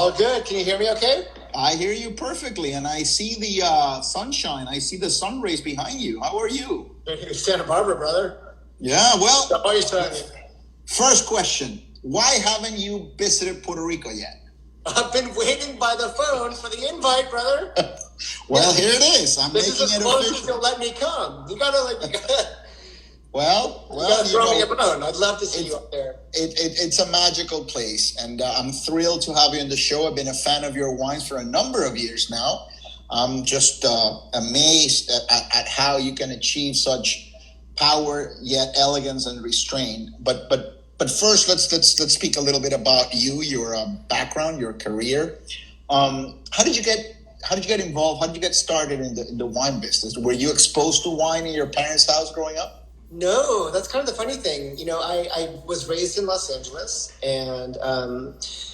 All good. Can you hear me okay? I hear you perfectly, and I see the sunshine. I see the sun rays behind you. How are you? Santa Barbara, brother. Yeah, well, How are you doing? First question. Why haven't you visited Puerto Rico yet? I've been waiting by the phone for the invite, brother. Well, here it is. This is as close as you'll let me come. You gotta Well, you gotta throw me a bone. I'd love to see you up there. It's a magical place, and I'm thrilled to have you on the show. I've been a fan of your wines for a number of years now. I'm just amazed at how you can achieve such power yet elegance and restraint. But first, let's speak a little bit about you, your background, your career. How did you get involved? How did you get started in the wine business? Were you exposed to wine in your parents' house growing up? No, that's kind of the funny thing. You know, I was raised in Los Angeles and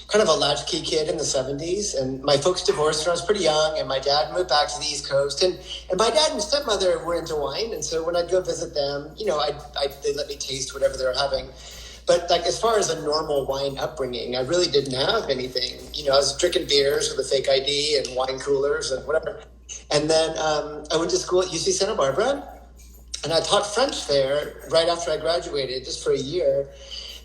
kind of a latchkey kid in the 70s. And my folks divorced when I was pretty young, and my dad moved back to the East Coast. And my dad and stepmother were into wine. And so when I'd go visit them, you know, they let me taste whatever they were having. But like as far as a normal wine upbringing, I really didn't have anything. You know, I was drinking beers with a fake ID and wine coolers and whatever. And then I went to school at UC Santa Barbara. And I taught French there right after I graduated, just for a year.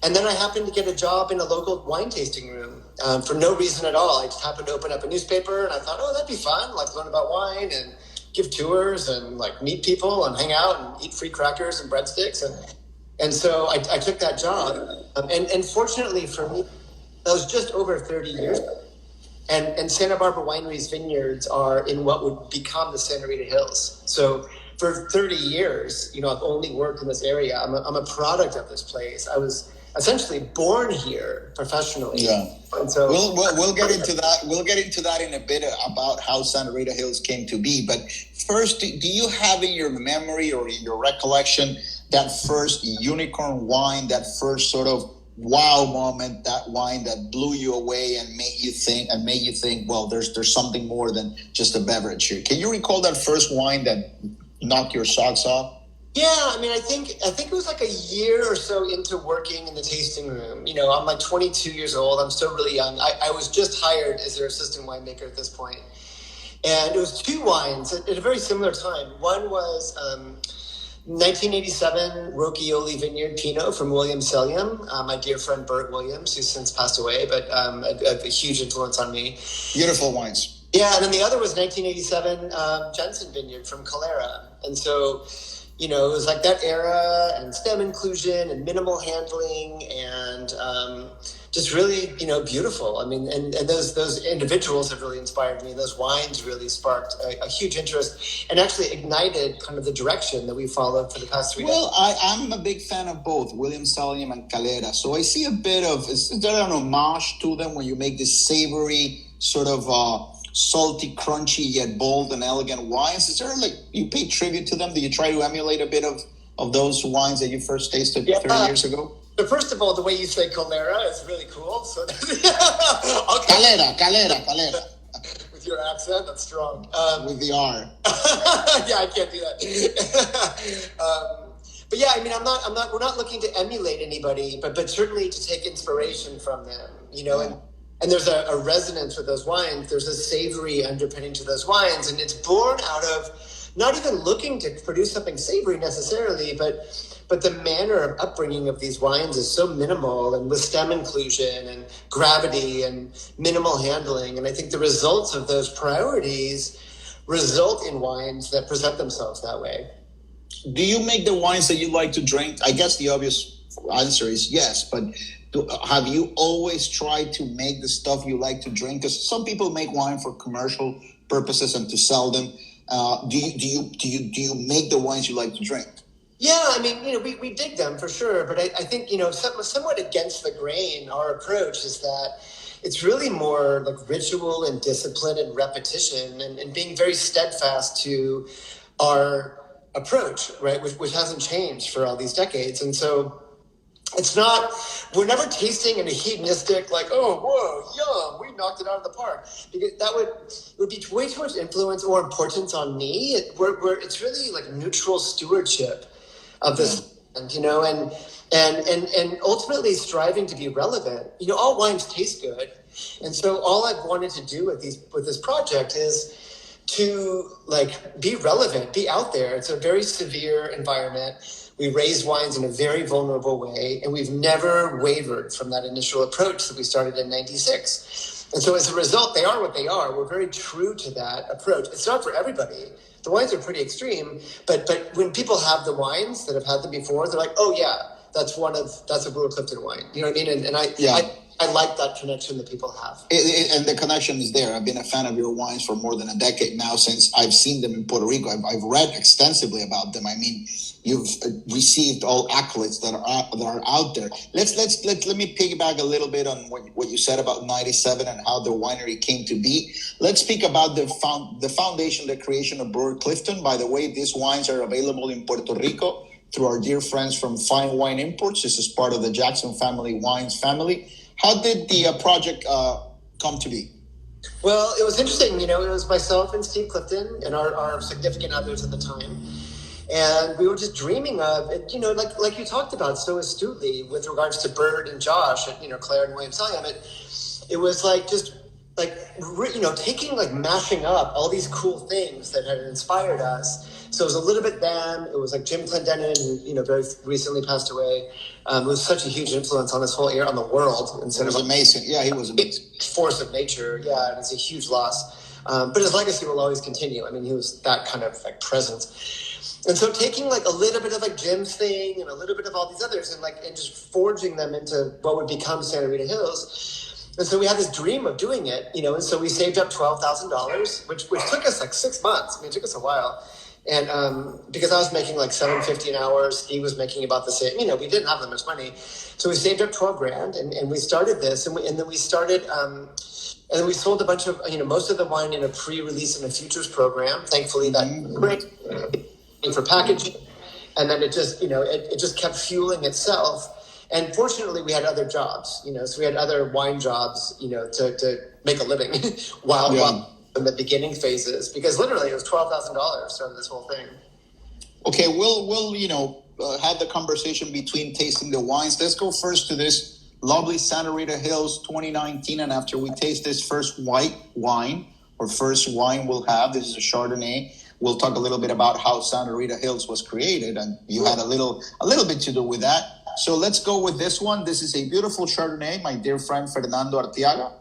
And then I happened to get a job in a local wine tasting room for no reason at all. I just happened to open up a newspaper, and I thought, oh, that'd be fun, like learn about wine and give tours and like meet people and hang out and eat free crackers and breadsticks. And so I took that job. And fortunately for me, that was just over 30 years ago. And Santa Barbara Winery's vineyards are in what would become the Santa Rita Hills. So for 30 years, you know, I've only worked in this area. I'm a product of this place. I was essentially born here professionally. Yeah. And so we'll get into that. We'll get into that in a bit about how Santa Rita Hills came to be. But first, do you have in your memory or in your recollection that first unicorn wine, that first sort of wow moment, that wine that blew you away and made you think, well, there's something more than just a beverage here? Can you recall that first wine that knock your socks off? Yeah, I mean, I think it was like a year or so into working in the tasting room. You know, I'm like 22 years old. I'm still really young. I was just hired as their assistant winemaker at this point. And it was two wines at a very similar time. One was 1987 Rocchioli Vineyard Pinot from William Sellium, my dear friend Bert Williams, who's since passed away, but a huge influence on me. Beautiful wines. Yeah, and then the other was 1987 Jensen Vineyard from Calera. And so, you know, it was like that era and stem inclusion and minimal handling and just really, you know, beautiful. I mean, and those individuals have really inspired me. Those wines really sparked a huge interest and actually ignited kind of the direction that we followed for the past 3 days. Well, I'm a big fan of both, William Sellium and Calera. So I see a bit of, is there an homage to them when you make this savory sort of salty, crunchy, yet bold and elegant wines? Is there like, you pay tribute to them? Do you try to emulate a bit of those wines that you first tasted 30 years ago? So first of all, the way you say Calera is really cool. So okay. Calera. With your accent, that's strong. With the R. Yeah, I can't do that. But yeah, I mean, we're not looking to emulate anybody, but certainly to take inspiration from them, you know, and there's a resonance with those wines. There's a savory underpinning to those wines, and it's born out of not even looking to produce something savory necessarily, but the manner of upbringing of these wines is so minimal, and with stem inclusion and gravity and minimal handling. And I think the results of those priorities result in wines that present themselves that way. Do you make the wines that you like to drink? I guess the obvious answer is yes, but have you always tried to make the stuff you like to drink? Because some people make wine for commercial purposes and to sell them. Do you make the wines you like to drink? Yeah, I mean, you know, we dig them for sure, but I think, you know, somewhat against the grain, our approach is that it's really more like ritual and discipline and repetition and being very steadfast to our approach, right, which hasn't changed for all these decades. And so it's not, we're never tasting in a hedonistic, like, oh, whoa, yum, we knocked it out of the park. Because it would be way too much influence or importance on me. It's really like neutral stewardship of this, you know, and ultimately striving to be relevant. You know, all wines taste good, And so all I've wanted to do with this project is to like be relevant, be out there. It's a very severe environment. We raise wines in a very vulnerable way, and we've never wavered from that initial approach that we started in '96. And so as a result, they are what they are. We're very true to that approach. It's not for everybody. The wines are pretty extreme, but when people have the wines that have had them before, they're like, oh yeah, that's a Brewer Clifton wine. You know what I mean? And I like that connection that people have. And the connection is there. I've been a fan of your wines for more than a decade now, since I've seen them in Puerto Rico. I've read extensively about them. I mean, you've received all accolades that are out there. Let me piggyback a little bit on what you said about '97 and how the winery came to be. Let's speak about the foundation, the creation of Brewer Clifton. By the way, these wines are available in Puerto Rico through our dear friends from Fine Wine Imports. This is part of the Jackson Wines family. How did the project come to be? Well, it was interesting. You know, it was myself and Steve Clifton and our significant others at the time. And we were just dreaming of it, you know, like you talked about so astutely with regards to Bird and Josh at, you know, Claire and William Selliam. It was like just like, you know, mashing up all these cool things that had inspired us. So it was a little bit them. It was like Jim Clendenin, who, you know, very recently passed away. It was such a huge influence on this whole on the world. It was amazing. Yeah, he was amazing. Force of nature. Yeah, and it's a huge loss. But his legacy will always continue. I mean, he was that kind of like presence. And so taking like a little bit of like Jim's thing and a little bit of all these others and just forging them into what would become Santa Rita Hills. And so we had this dream of doing it, you know, and so we saved up $12,000, which took us like 6 months. I mean, it took us a while. And because I was making like $750 an hour, Steve was making about the same. You know, we didn't have that much money, so we saved up $12,000, and we started this, and then we started, and then we sold a bunch of, you know, most of the wine in a pre-release and a futures program. Thankfully, that great for packaging, and then it just, you know, it just kept fueling itself. And fortunately, we had other jobs, you know, so we had other wine jobs, you know, to make a living while in the beginning phases, because literally it was $12,000 started this whole thing. Okay, we'll you know, have the conversation between tasting the wines. Let's go first to this lovely Santa Rita Hills 2019, and after we taste this first white wine, or first wine we'll have, this is a Chardonnay. We'll talk a little bit about how Santa Rita Hills was created, and you had a little bit to do with that. So let's go with this one. This is a beautiful Chardonnay. My dear friend Fernando Arteaga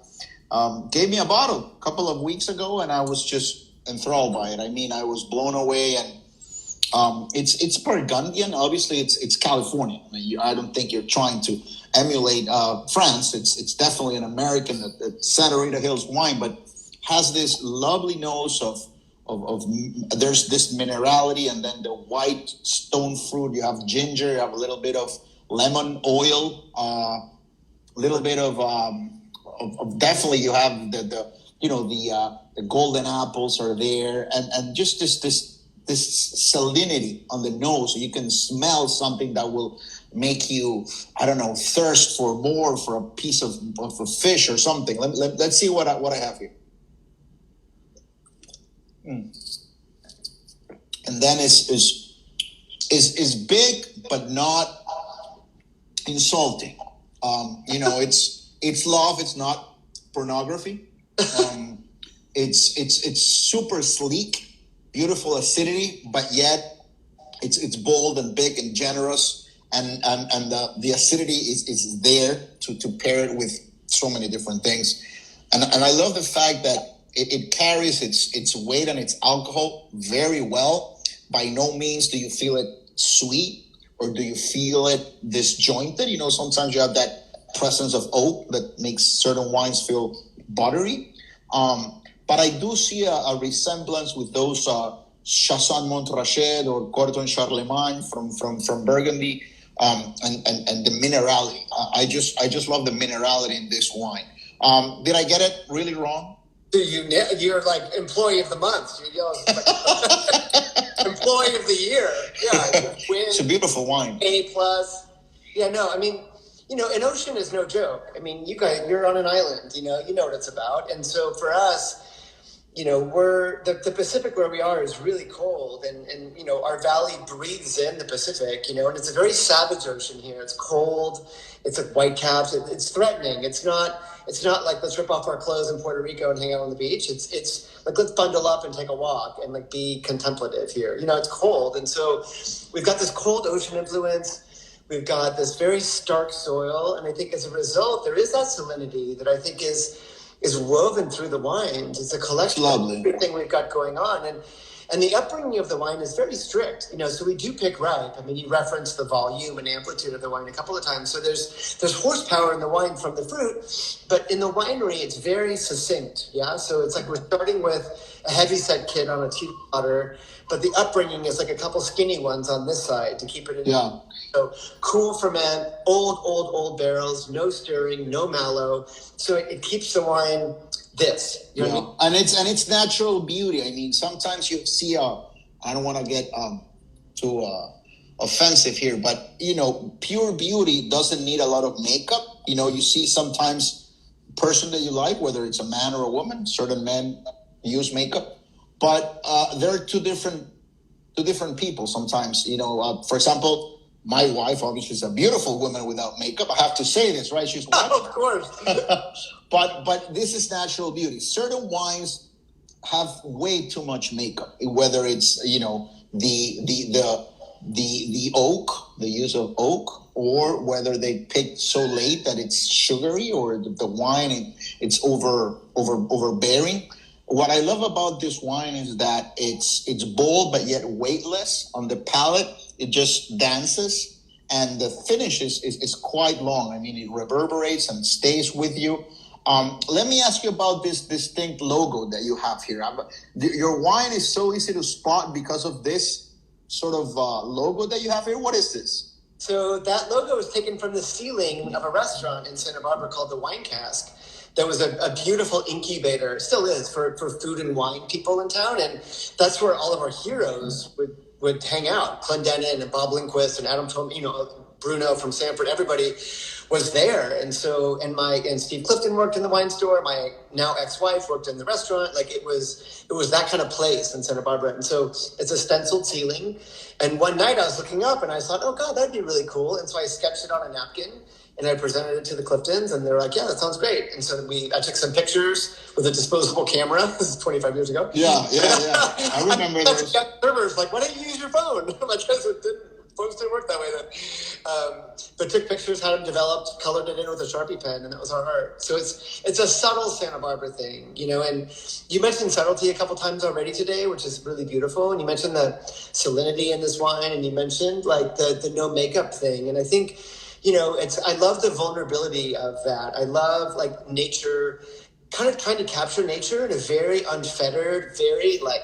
gave me a bottle a couple of weeks ago, and I was just enthralled by it. I mean, I was blown away, and it's Burgundian. Obviously, it's California. I don't think you're trying to emulate France. It's definitely an American Santa Rita Hills wine, but has this lovely nose of there's this minerality, and then the white stone fruit. You have ginger. You have a little bit of lemon oil. A little bit of definitely you have the golden apples are there, and just this salinity on the nose. So you can smell something that will make you, I don't know, thirst for more, for a piece of a fish or something. Let's see what I have here. And then is big but not insulting. You know, it's love. It's not pornography. It's super sleek, beautiful acidity, but yet it's bold and big and generous, and the acidity is there to pair it with so many different things, and I love the fact that it carries its weight and its alcohol very well. By no means do you feel it sweet, or do you feel it disjointed. You know, sometimes you have that presence of oak that makes certain wines feel buttery. But I do see a resemblance with those Chassagne Montrachet or Corton Charlemagne from Burgundy, and the minerality. I just love the minerality in this wine. Did I get it really wrong? You're like employee of the month. Employee of the year. Yeah. It's a beautiful wine. A+. Yeah, no, I mean, you know, an ocean is no joke. I mean, you guys, you're on an island, you know what it's about. And so for us, you know, we're the Pacific where we are is really cold, and you know, our valley breathes in the Pacific, you know, and it's a very savage ocean here. It's cold. It's like white caps. It's threatening. It's not It's not like let's rip off our clothes in Puerto Rico and hang out on the beach. It's like let's bundle up and take a walk and like be contemplative here. You know, it's cold, and so we've got this cold ocean influence. We've got this very stark soil, and I think as a result, there is that salinity that I think is woven through the wines. It's a collection of everything we've got going on, and the upbringing of the wine is very strict. You know, so we do pick ripe. I mean, you referenced the volume and amplitude of the wine a couple of times. So there's horsepower in the wine from the fruit, but in the winery, it's very succinct. Yeah, so it's like we're starting with a heavyset kit on a teeter, but the upbringing is like a couple skinny ones on this side to keep it in. Yeah. So cool ferment, old barrels, no stirring, no mallow. So it keeps the wine this. You know what I mean? And it's natural beauty. I mean, sometimes you see I don't want to get too offensive here, but you know, pure beauty doesn't need a lot of makeup. You know, you see sometimes a person that you like, whether it's a man or a woman, certain men use makeup, but they're two different people sometimes. You know, for example, my wife obviously is a beautiful woman without makeup. I have to say this, right? She's white. Of course. But this is natural beauty. Certain wines have way too much makeup, whether it's, you know, the oak, the use of oak, or whether they picked so late that it's sugary, or the wine it's overbearing. What I love about this wine is that it's bold but yet weightless on the palate. It just dances, and the finish is quite long. I mean, it reverberates and stays with you. Let me ask you about this distinct logo that you have here. Your wine is so easy to spot because of this sort of logo that you have here. What is this? So that logo was taken from the ceiling of a restaurant in Santa Barbara called the Wine Cask. That was a beautiful incubator, still is, for food and wine people in town. And that's where all of our heroes would hang out. Clendenin and Bob Lindquist and Adam Tom, you know, Bruno from Sanford, everybody was there. And so, and Steve Clifton worked in the wine store. My now ex-wife worked in the restaurant. Like it was that kind of place in Santa Barbara. And so it's a stenciled ceiling. And one night I was looking up and I thought, oh God, that'd be really cool. And so I sketched it on a napkin and I presented it to the Cliftons, and they were like, yeah, that sounds great. And so I took some pictures with a disposable camera. This is 25 years ago. Yeah. I remember those. Servers like, why don't you use your phone? Like, phones didn't work that way then. But took pictures, had them developed, colored it in with a Sharpie pen, and that was our art. So it's a subtle Santa Barbara thing, you know. And you mentioned subtlety a couple times already today, which is really beautiful. And you mentioned the salinity in this wine, and you mentioned like the no makeup thing. And I think, you know, I love the vulnerability of that. I love like nature, kind of trying to capture nature in a very unfettered, very like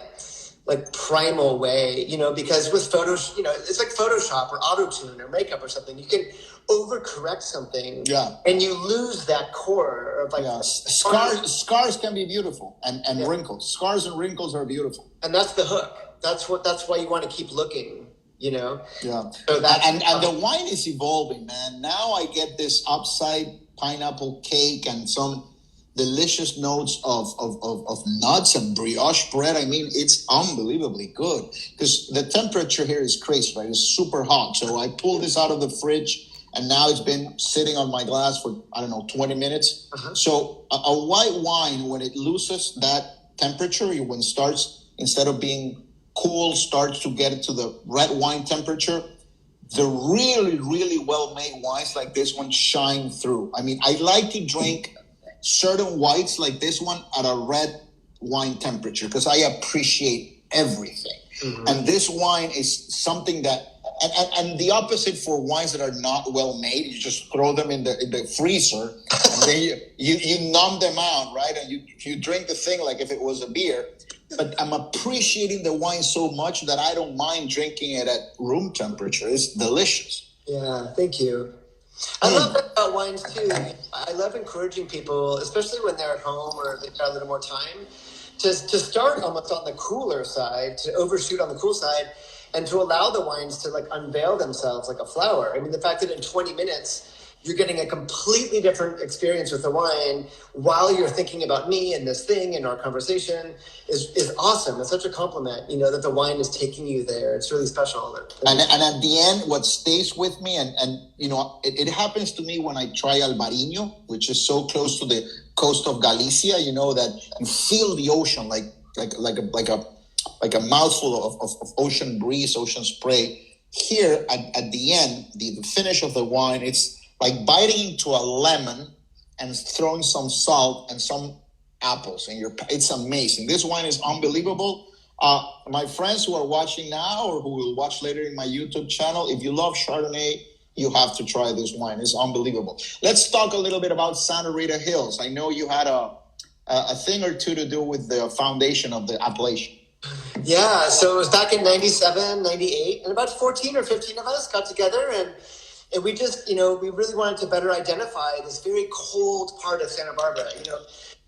primal way, you know, because with photos, you know, it's like Photoshop or auto-tune or makeup or something. You can overcorrect something, and you lose that core of like scars can be beautiful, and wrinkles. Scars and wrinkles are beautiful, and that's the hook. That's why you want to keep looking. You know, So and the wine is evolving, man. Now I get this upside pineapple cake and some delicious notes of nuts and brioche bread. I mean, it's unbelievably good because the temperature here is crazy, right? It's super hot. So I pulled this out of the fridge, and now it's been sitting on my glass for, I don't know, 20 minutes. So a white wine, when it loses that temperature, when it starts, instead of being cool, starts to get to the red wine temperature, the really, really well-made wines like this one shine through. I mean, I like to drink certain whites like this one at a red wine temperature because I appreciate everything. And this wine is something that, and the opposite for wines that are not well made, you just throw them in the freezer and then you numb them out, right? And you drink the thing like if it was a beer. But I'm appreciating the wine so much that I don't mind drinking it at room temperature. It's delicious. Yeah, thank you. I love that about wines too. I love encouraging people, especially when they're at home or they've got a little more time, to start almost on the cooler side, to overshoot on the cool side, and to allow the wines to like unveil themselves like a flower. I mean, the fact that in 20 minutes you're getting a completely different experience with the wine while you're thinking about me and this thing and our conversation is awesome. It's such a compliment, that the wine is taking you there. It's really special. And at the end, what stays with me, and it happens to me when I try Albarino, which is so close to the coast of Galicia, that you feel the ocean like a mouthful of ocean breeze, ocean spray. Here at the end, the finish of the wine, it's like biting into a lemon and throwing some salt and some apples, and it's amazing. This wine is unbelievable. My friends who are watching now or who will watch later in my YouTube channel, if you love Chardonnay, you have to try this wine. It's unbelievable. Let's talk a little bit about Santa Rita Hills. I know you had a thing or two to do with the foundation of the appellation. Yeah, so it was back in 97, 98, and about 14 or 15 of us got together, and we just, we really wanted to better identify this very cold part of Santa Barbara.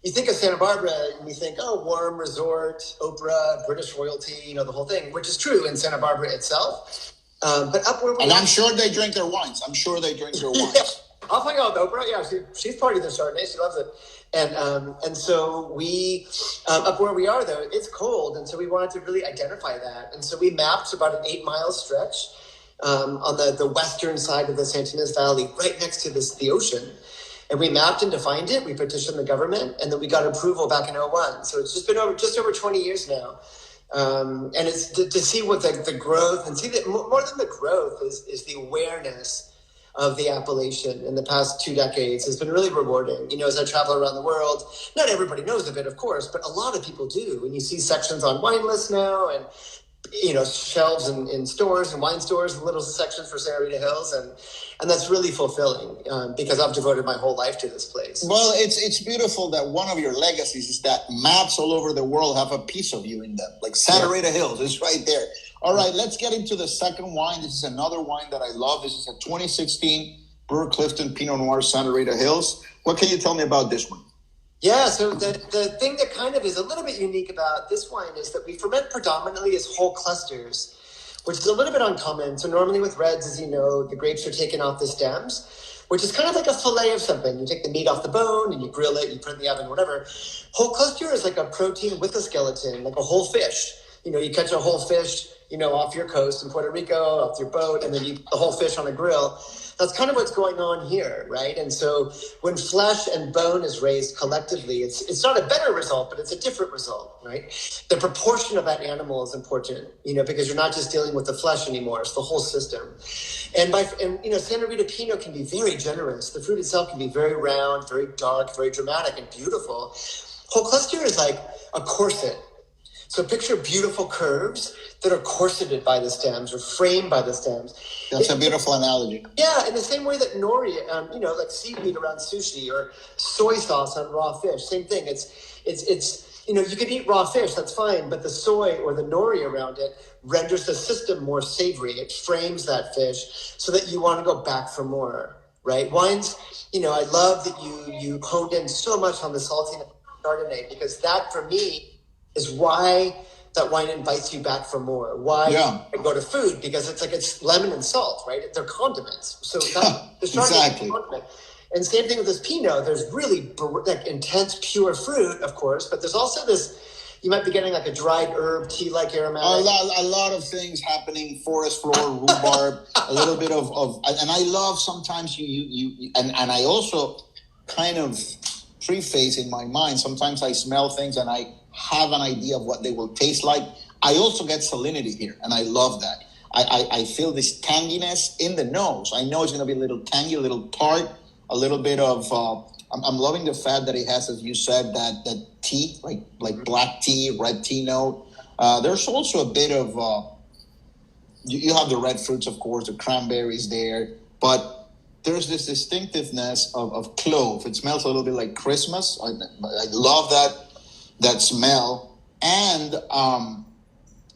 You think of Santa Barbara and you think, oh, warm resort, Oprah, British royalty, the whole thing, which is true in Santa Barbara itself. But up where we I'm sure they drink their wines. Yeah, I'll find out with Oprah. Yeah, she's part of the Chardonnay. She loves it. And so we, up where we are, though, it's cold. And so we wanted to really identify that. And so we mapped about an 8-mile stretch on the western side of the Santa Ynez Valley, right next to the ocean. And we mapped and defined it. We petitioned the government, and then we got approval back in 2001. So it's just been over 20 years now. And it's to see what the growth, and see that more than the growth is the awareness of the appellation in the past 2 decades has been really rewarding. As I travel around the world, not everybody knows of it, of course, but a lot of people do. And you see sections on wine lists now, and shelves in stores and wine stores and little sections for Santa Rita Hills, and that's really fulfilling because I've devoted my whole life to this place. Well, it's beautiful that one of your legacies is that maps all over the world have a piece of you in them. Like Santa Rita Hills is right there. All right, let's get into the second wine. This is another wine that I love. This is a 2016 Brewer Clifton Pinot Noir Santa Rita Hills. What can you tell me about this one? Yeah, so the thing that kind of is a little bit unique about this wine is that we ferment predominantly as whole clusters, which is a little bit uncommon. So normally with reds, as you know, the grapes are taken off the stems, which is kind of like a fillet of something. You take the meat off the bone and you grill it, you put it in the oven, whatever. Whole cluster is like a protein with a skeleton, like a whole fish. You catch a whole fish, off your coast in Puerto Rico, off your boat, and then you eat the whole fish on a grill. That's kind of what's going on here, right? And so when flesh and bone is raised collectively, it's not a better result, but it's a different result, right? The proportion of that animal is important, because you're not just dealing with the flesh anymore; it's the whole system. And Santa Rita Pinot can be very generous. The fruit itself can be very round, very dark, very dramatic, and beautiful. Whole cluster is like a corset. So picture beautiful curves that are corseted by the stems or framed by the stems. That's a beautiful analogy. Yeah, in the same way that nori, like seaweed around sushi or soy sauce on raw fish, same thing. It's you can eat raw fish, that's fine, but the soy or the nori around it renders the system more savory. It frames that fish so that you want to go back for more, right? Wines, I love that you honed in so much on the saltiness of Chardonnay, because that for me is why that wine invites you back for more. Why I go to food, because it's lemon and salt, right? They're condiments. So the Chardonnay is a condiment. And same thing with this Pinot. There's really intense, pure fruit, of course, but there's also this, you might be getting like a dried herb, tea-like aromatic. A lot of things happening, forest floor, rhubarb, a little bit of and I love sometimes you and I also kind of preface in my mind, sometimes I smell things and I have an idea of what they will taste like. I also get salinity here, and I love that. I feel this tanginess in the nose. I know it's going to be a little tangy, a little tart, a little bit of. I'm loving the fact that it has, as you said, that tea, like black tea, red tea note. There's also a bit of. You have the red fruits, of course, the cranberries there, but there's this distinctiveness of clove. It smells a little bit like Christmas. I love that smell. And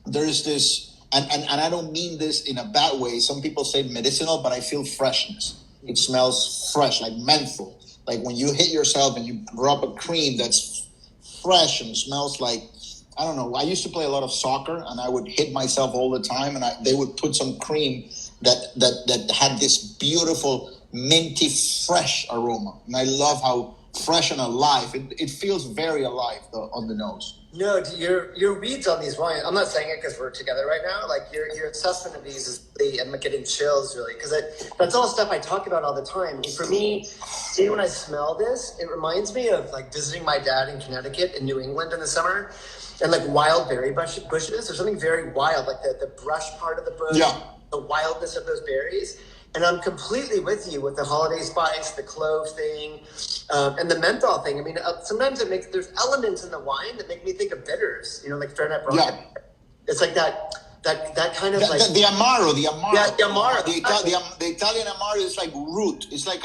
there's this, and I don't mean this in a bad way. Some people say medicinal, but I feel freshness. It smells fresh, like menthol. Like when you hit yourself and you rub a cream that's fresh and smells like, I don't know. I used to play a lot of soccer, and I would hit myself all the time, and they would put some cream that had this beautiful minty, fresh aroma. And I love how fresh and alive. It feels very alive on the nose. No, your reads on these wines. I'm not saying it because we're together right now. Like your assessment of these is really, I'm getting chills really because that's all stuff I talk about all the time. And for me, see, when I smell this, it reminds me of like visiting my dad in Connecticut in New England in the summer, and like wild berry bushes. There's something very wild, like the brush part of the bush, the wildness of those berries. And I'm completely with you with the holiday spice, the clove thing, and the menthol thing. I mean, sometimes there's elements in the wine that make me think of bitters, like Fernet Branca. Yeah. It's like that kind of the Amaro. Yeah, the Amaro. The Italian Amaro is like root. It's like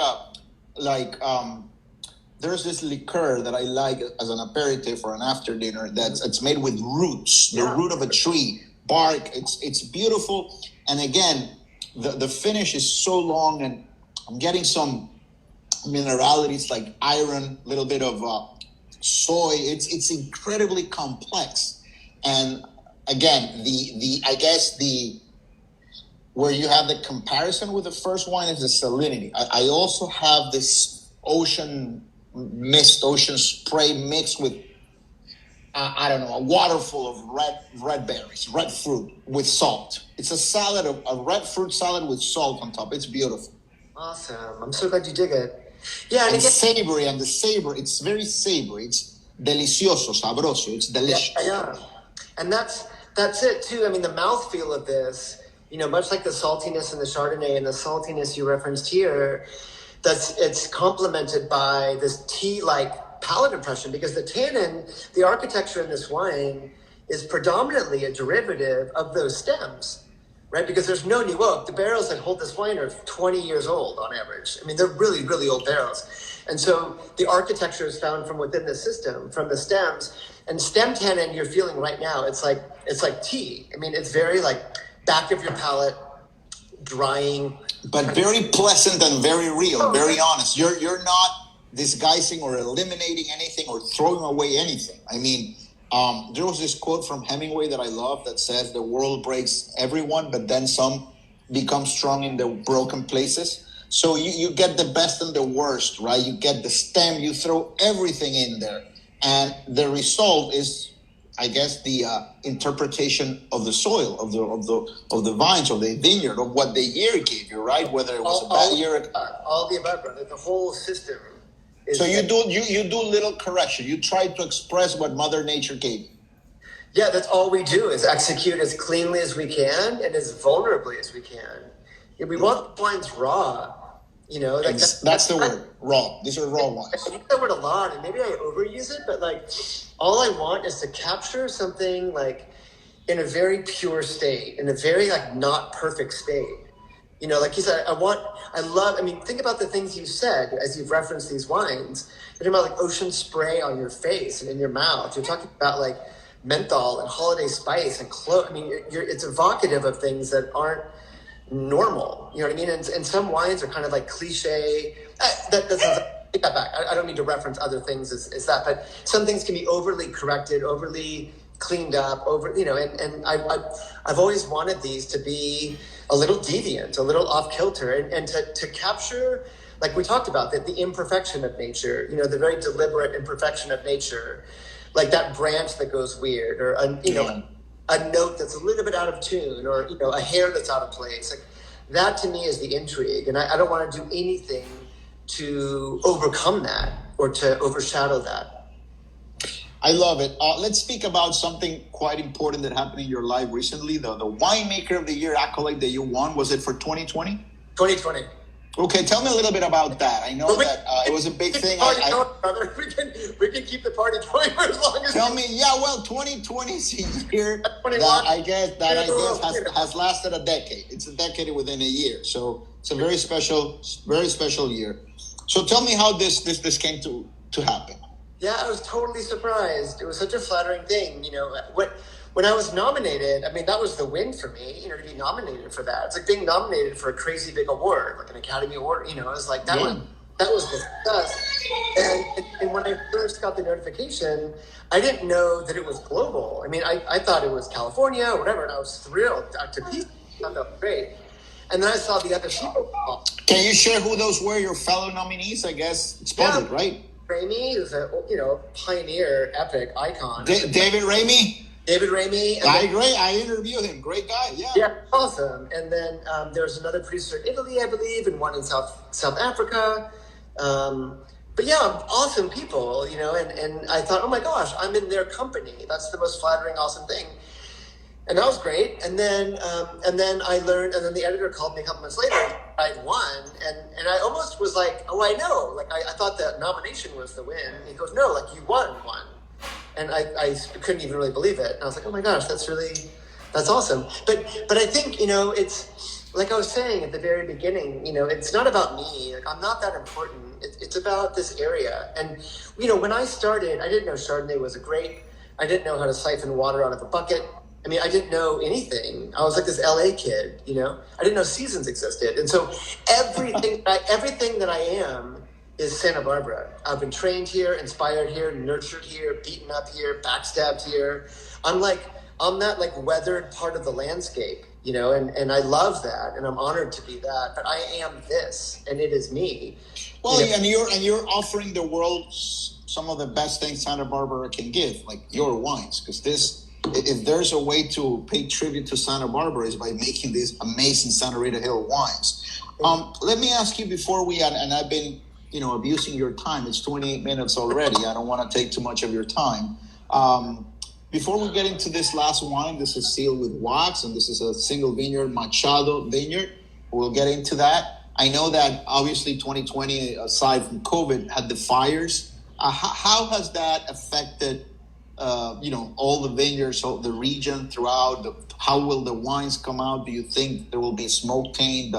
there's this liqueur that I like as an aperitif or an after dinner it's made with roots, the root of a tree, bark. It's beautiful. And again, the finish is so long, and I'm getting some mineralities like iron, a little bit of soy. It's incredibly complex. And again, the where you have the comparison with the first wine is the salinity. I also have this ocean spray mixed with I don't know, a water full of red berries, red fruit with salt. It's a salad, a red fruit salad with salt on top. It's beautiful. Awesome. I'm so glad you dig it. Yeah, and savory, and the savor, it's very savory. It's delicioso, sabroso. It's delicious. Yeah. And that's it too. I mean, the mouthfeel of this, much like the saltiness in the Chardonnay and the saltiness you referenced here, it's complemented by this tea-like palate impression, because the tannin, the architecture in this wine is predominantly a derivative of those stems, right? Because there's no new oak. The barrels that hold this wine are 20 years old on average. I mean, they're really, really old barrels. And so the architecture is found from within the system, from the stems. And stem tannin you're feeling right now, it's like tea. I mean, it's very like back of your palate, drying. But very pleasant and very real, very honest. You're not disguising or eliminating anything or throwing away anything. I mean, there was this quote from Hemingway that I love that says, "The world breaks everyone, but then some become strong in the broken places." So you get the best and the worst, right? You get the stem, you throw everything in there. And the result is, I guess, the interpretation of the soil, of the vines, of the vineyard, of what the year gave you, right? Whether it was a bad year. All the above, brother. The whole system. So you do little correction. You try to express what Mother Nature gave you. Yeah, that's all we do is execute as cleanly as we can and as vulnerably as we can. Yeah, we want the wines raw. That's the word, raw. These are raw wines. I use that word a lot, and maybe I overuse it, but all I want is to capture something in a very pure state, in a very not perfect state. Like you said, think about the things you said as you've referenced these wines. You're talking about ocean spray on your face and in your mouth. You're talking about menthol and holiday spice and clove. I mean, it's evocative of things that aren't normal. You know what I mean? And some wines are kind of cliche. That doesn't take that back. I don't need to reference other things as that, but some things can be overly corrected, overly cleaned up, and I've always wanted these to be a little deviant, a little off kilter, and to capture, like we talked about, the imperfection of nature, the very deliberate imperfection of nature, like that branch that goes weird, or a note that's a little bit out of tune, or a hair that's out of place. That to me is the intrigue, and I don't want to do anything to overcome that or to overshadow that. I love it. Let's speak about something quite important that happened in your life recently. The Winemaker of the Year accolade that you won, was it for 2020? 2020. Okay, tell me a little bit about that. I know that it was a big thing. We can keep the party going for as long as. Tell me, 2020 is a year that I guess has lasted a decade. It's a decade within a year, so it's a very special year. So tell me how this came to happen. Yeah, I was totally surprised. It was such a flattering thing. When I was nominated, I mean, that was the win for me, to be nominated for that. It's like being nominated for a crazy big award, like an Academy Award, it was like that one. That was the success. And when I first got the notification, I didn't know that it was global. I mean, I thought it was California or whatever, and I was thrilled to pieces. I thought that was great. And then I saw the other people. Can you share who those were, your fellow nominees? I guess it's public, right? Ramey is a pioneer, epic icon. David Ramey. David Ramey. I interviewed him. Great guy. Yeah. Yeah, awesome. And then there's another producer in Italy, I believe, and one in South Africa. But yeah, awesome people, and I thought, oh my gosh, I'm in their company. That's the most flattering, awesome thing. And that was great. And then I learned, and then the editor called me a couple months later. I'd won, and I almost was like, oh, I know. Like I thought the nomination was the win. And he goes, no, like you won. And I couldn't even really believe it. And I was like, oh my gosh, that's awesome. But I think, it's like I was saying at the very beginning, it's not about me. Like I'm not that important. It's about this area. And, when I started, I didn't know Chardonnay was a grape. I didn't know how to siphon water out of a bucket. I mean, I didn't know anything. I was like this LA kid, I didn't know seasons existed. And so everything that I am is Santa Barbara. I've been trained here, inspired here, nurtured here, beaten up here, backstabbed here. I'm that like weathered part of the landscape, and I love that, and I'm honored to be that. But I am this, and it is me. Well, and you're offering the world some of the best things Santa Barbara can give, like your wines, because if there's a way to pay tribute to Santa Barbara is by making these amazing Santa Rita Hill wines. Let me ask you before and I've been, abusing your time. It's 28 minutes already. I don't want to take too much of your time. Before we get into this last wine, this is sealed with wax, and this is a single vineyard, Machado vineyard. We'll get into that. I know that obviously 2020, aside from COVID, had the fires. How has that affected, all the vineyards, all the region throughout? How will the wines come out? Do you think there will be smoke taint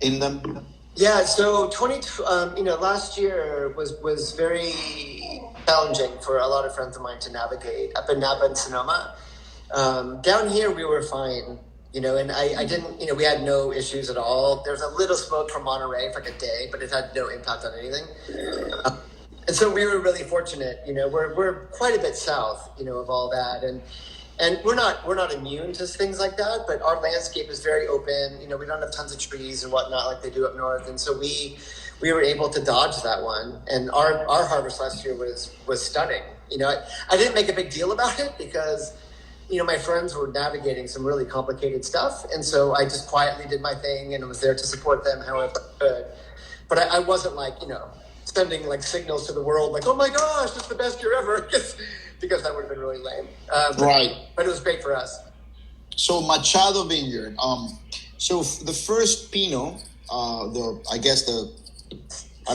in them? Yeah, so last year was very challenging for a lot of friends of mine to navigate up in Napa and Sonoma. Down here we were fine, and I didn't, we had no issues at all. There was a little smoke from Monterey for like a day, but it had no impact on anything. And so we were really fortunate, we're quite a bit south, of all that. And we're not immune to things like that, but our landscape is very open. We don't have tons of trees and whatnot like they do up north. And so we were able to dodge that one. And our harvest last year was stunning. I didn't make a big deal about it because, my friends were navigating some really complicated stuff. And so I just quietly did my thing and was there to support them however I could. But I wasn't like, sending like signals to the world like, oh my gosh, it's the best year ever, because that would have been really lame. Right. But it was great for us. So Machado Vineyard. So the first Pinot, I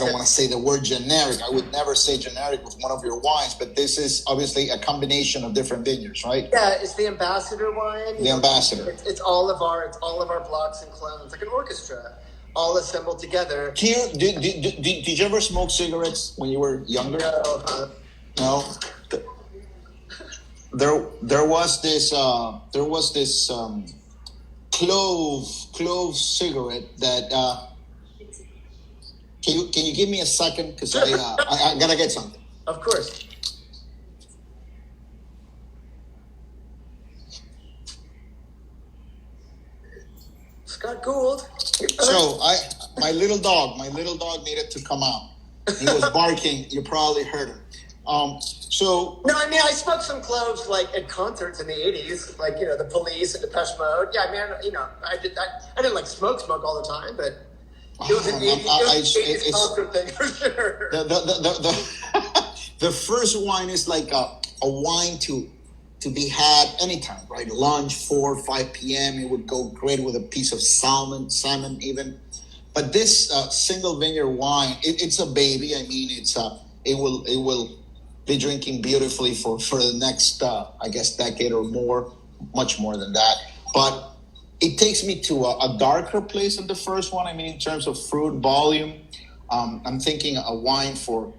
don't want to say the word generic. I would never say generic with one of your wines, but this is obviously a combination of different vineyards, right? Yeah, it's the Ambassador wine. The Ambassador. It's all of our blocks and clones, like an orchestra, all assembled together. Here, did you ever smoke cigarettes when you were younger? No. There was this clove cigarette that. Can you give me a second, because I gotta get something. Of course. Scott Gould. So my little dog needed to come out. He was barking. You probably heard him. So no, I mean I smoked some cloves like at concerts in the '80s, like the Police and Depeche Mode. Yeah, man, I didn't like smoke all the time, but it was an '80s concert thing for sure. The first wine is like a wine to be had anytime, right? Lunch, 4 or 5 p.m. It would go great with a piece of salmon even. But this single vineyard wine, it's a baby. I mean, it will be drinking beautifully for the next, decade or more, much more than that. But it takes me to a darker place than the first one. I mean, in terms of fruit volume, I'm thinking a wine for,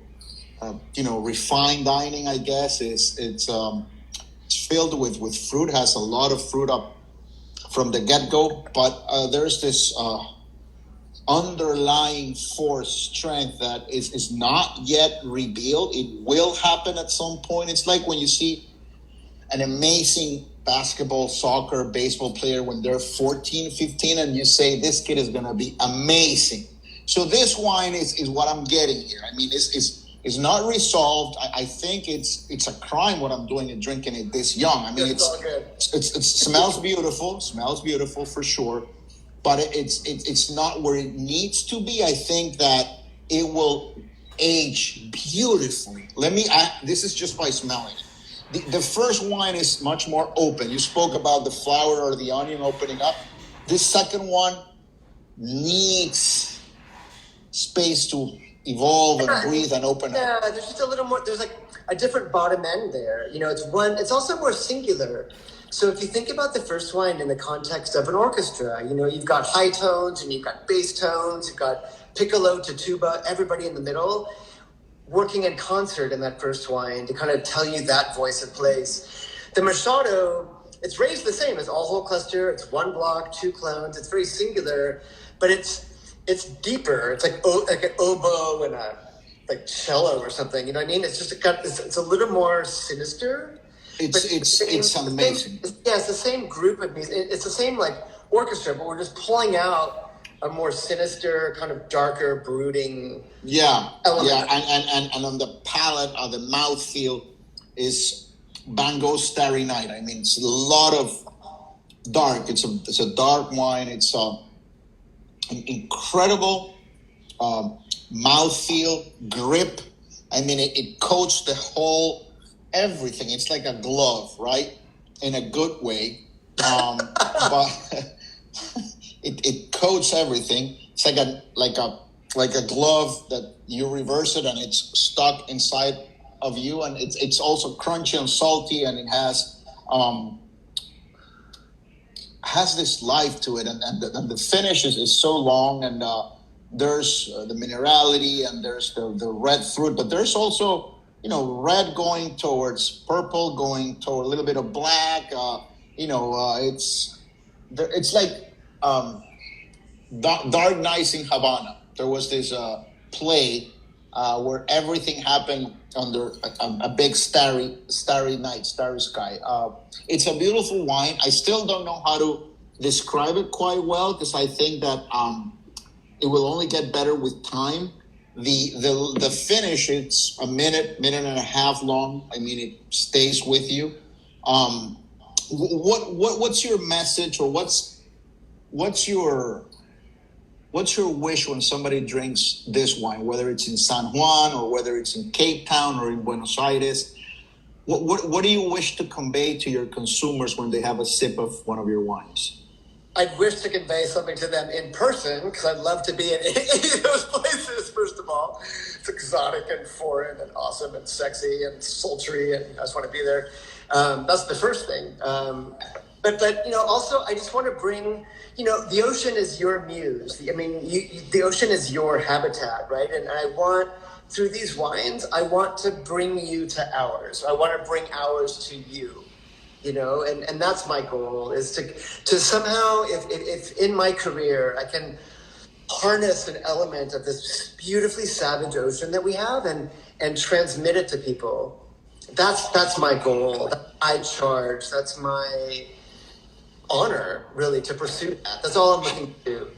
refined dining, I guess. It's filled with fruit, has a lot of fruit up from the get-go, but there's this underlying force strength that is not yet revealed. It will happen at some point. It's like when you see an amazing basketball, soccer, baseball player when they're 14, 15, and you say this kid is going to be amazing. So this wine is what I'm getting here. I mean, it's not resolved. I think it's a crime what I'm doing and drinking it this young. I mean, It's all good. it smells beautiful for sure, but it's not where it needs to be. I think that it will age beautifully. This is just by smelling it. The first wine is much more open. You spoke about the flower or the onion opening up. This second one needs space to evolve and breathe and open up. Yeah, there's just a little more. There's like a different bottom end there. It's also more singular. So if you think about the first wine in the context of an orchestra, you've got high tones and you've got bass tones, you've got piccolo to tuba, everybody in the middle, working in concert in that first wine to kind of tell you that voice and place. The Machado, it's raised the same. It's all whole cluster. It's one block, 2 clones. It's very singular, but it's deeper. It's like an oboe and a like cello or something. You know what I mean? It's just it's a little more sinister. It's amazing. It's the same group of music. It's the same like orchestra, but we're just pulling out a more sinister, kind of darker, brooding. Element. And on the palate, the mouthfeel is Van Gogh's Starry Night. I mean, it's a lot of dark. It's a dark wine. It's an incredible mouthfeel, grip. I mean, it coats the whole everything. It's like a glove, right? In a good way, but. It coats everything. It's like a glove that you reverse it and it's stuck inside of you, and it's also crunchy and salty, and it has this life to it, and the finish is so long, and there's the minerality and there's the red fruit, but there's also red going towards purple, going toward a little bit of black. It's like. Dark Nights in Havana. There was this play where everything happened under a big starry night, starry sky. It's a beautiful wine. I still don't know how to describe it quite well because I think that it will only get better with time. The finish, it's a minute and a half long. I mean, it stays with you. What's your message, or what's your wish when somebody drinks this wine, whether it's in San Juan or whether it's in Cape Town or in Buenos Aires? What do you wish to convey to your consumers when they have a sip of one of your wines? I'd wish to convey something to them in person, because I'd love to be in any of those places, first of all. It's exotic and foreign and awesome and sexy and sultry, and I just want to be there. That's the first thing. But also I just want to bring, the ocean is your muse. I mean, the ocean is your habitat, right? And I want, through these wines, I want to bring you to ours. I want to bring ours to you, and that's my goal, is to somehow, if in my career I can harness an element of this beautifully savage ocean that we have and transmit it to people. That's my goal. I charge. That's my honor, really, to pursue that. That's all I'm looking to do.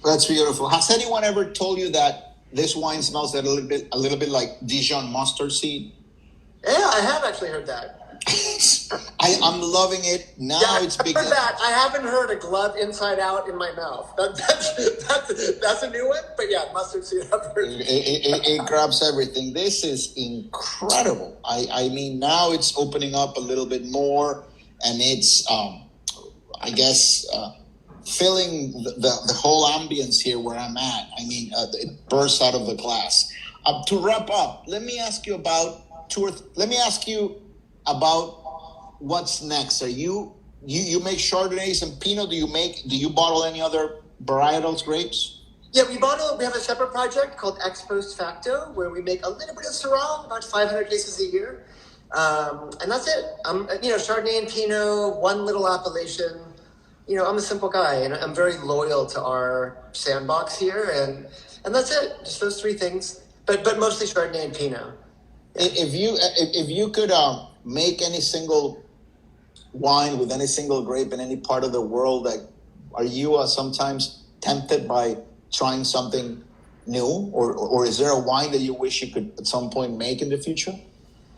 That's beautiful. Has anyone ever told you that this wine smells a little bit like Dijon mustard seed? Yeah, I have actually heard that. I'm loving it now. It's big. Heard that. I haven't heard a glove inside out in my mouth. That's a new one. But yeah, mustard seed. I've heard. It grabs everything. This is incredible. I mean, now it's opening up a little bit more, and it's I guess filling the whole ambience here where I'm at. I mean, it bursts out of the glass. To wrap up, let me ask you about what's next. Are you make Chardonnays and Pinot? Do you bottle any other varietals grapes? Yeah, we have a separate project called Ex Post Facto, where we make a little bit of Syrah, about 500 cases a year. And that's it. Chardonnay and Pinot, one little appellation. I'm a simple guy, and I'm very loyal to our sandbox here, and that's it. Just those three things, but mostly Chardonnay and Pinot. Yeah. If you could make any single wine with any single grape in any part of the world, like, are you sometimes tempted by trying something new, or is there a wine that you wish you could at some point make in the future?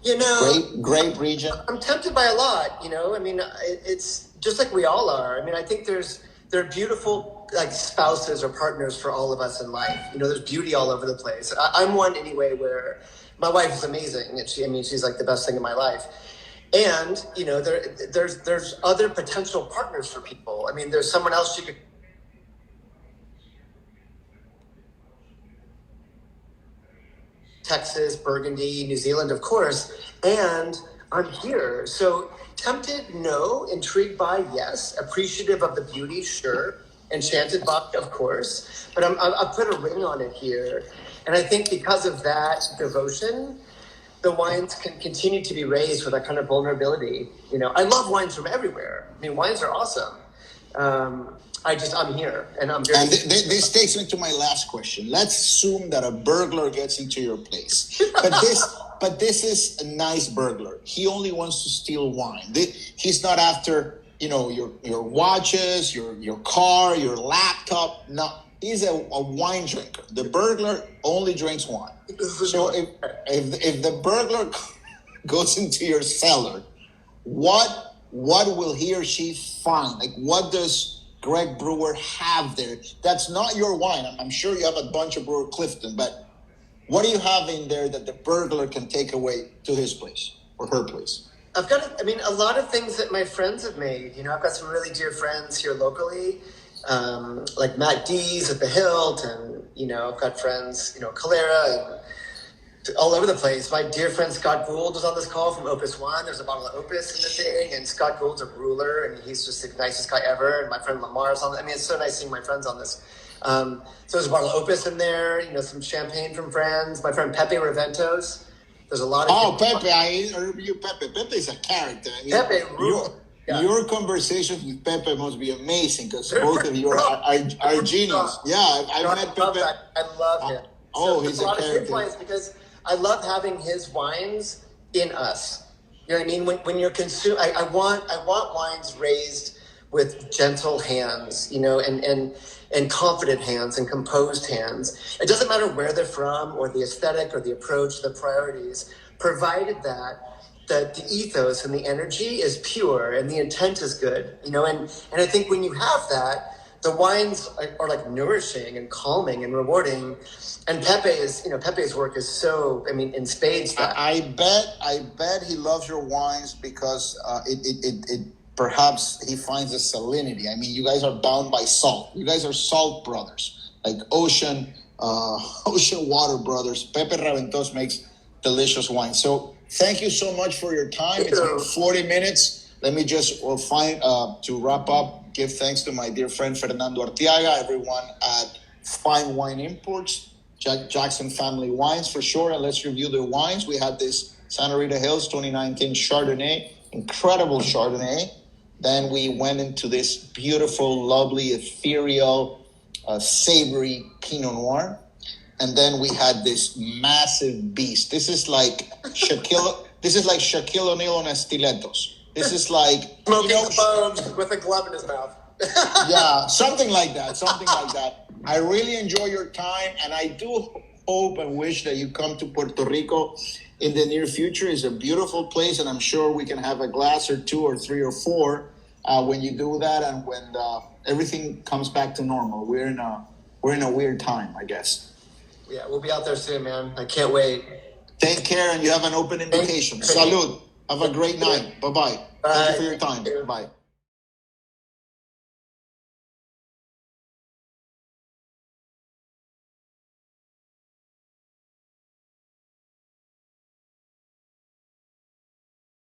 You know, Grape region. I'm tempted by a lot. You know, I mean, it's just like we all are. I mean, I think there are beautiful like spouses or partners for all of us in life. You know, there's beauty all over the place. I'm one anyway where my wife is amazing, and she's like the best thing in my life. And you know, there's other potential partners for people. I mean, there's someone else you could. Texas, Burgundy, New Zealand, of course, and I'm here. So tempted, no. Intrigued by, yes. Appreciative of the beauty, sure. Enchanted by, of course. But I've put a ring on it here. And I think because of that devotion, the wines can continue to be raised with that kind of vulnerability. You know, I love wines from everywhere. I mean, wines are awesome. I'm here, and I'm very. And this takes me to my last question. Let's assume that a burglar gets into your place, but this is a nice burglar. He only wants to steal wine. He's not after your watches, your car, your laptop. No, he's a wine drinker. The burglar only drinks wine. So if the burglar goes into your cellar, what will he or she find? Like, what does Greg Brewer have there? That's not your wine. I'm sure you have a bunch of Brewer Clifton, but what do you have in there that the burglar can take away to his place or her place? I've got, a lot of things that my friends have made. You know, I've got some really dear friends here locally, like Matt Dees at the Hilt, and, I've got friends, Calera, and all over the place. My dear friend Scott Gould was on this call from Opus One. There's a bottle of Opus in the thing, and Scott Gould's a ruler, and he's just the nicest guy ever. And my friend Lamar's on. I mean, it's so nice seeing my friends on this. So there's a bottle of Opus in there. Some champagne from friends. My friend Pepe Reventos. There's a lot of. Pepe! I heard you, Pepe. Pepe's a character. I mean, Pepe rule. Your conversations with Pepe must be amazing because both of you are genius. Yeah, I've met Pepe. I love him. He's a character. Because I love having his wines in us. You know what I mean? When you're consuming, I want wines raised with gentle hands, and confident hands and composed hands. It doesn't matter where they're from or the aesthetic or the approach, the priorities, provided that the ethos and the energy is pure and the intent is good, and I think when you have that, the wines are like nourishing and calming and rewarding. And Pepe's work is so, in spades. I bet he loves your wines because it perhaps he finds a salinity. I mean, you guys are bound by salt. You guys are salt brothers, like ocean water brothers. Pepe Raventos makes delicious wine. So thank you so much for your time. It's been 40 minutes. Let me just to wrap up. Give thanks to my dear friend Fernando Arteaga, everyone at Fine Wine Imports, Jackson Family Wines for sure. And let's review their wines. We had this Santa Rita Hills 2019 Chardonnay, incredible Chardonnay. Then we went into this beautiful, lovely, ethereal, savory Pinot Noir. And then we had this massive beast. This is like Shaquille O'Neal on stilettos. This is like smoking bones with a glove in his mouth. Yeah, something like that. I really enjoy your time, and I do hope and wish that you come to Puerto Rico in the near future. It's a beautiful place, and I'm sure we can have a glass or two or three or four when you do that, and when everything comes back to normal. We're in a weird time, I guess. Yeah, we'll be out there soon, man. I can't wait. Take care, and you have an open invitation. Salud. Have a great night. Bye-bye. Thank you for your time. Bye.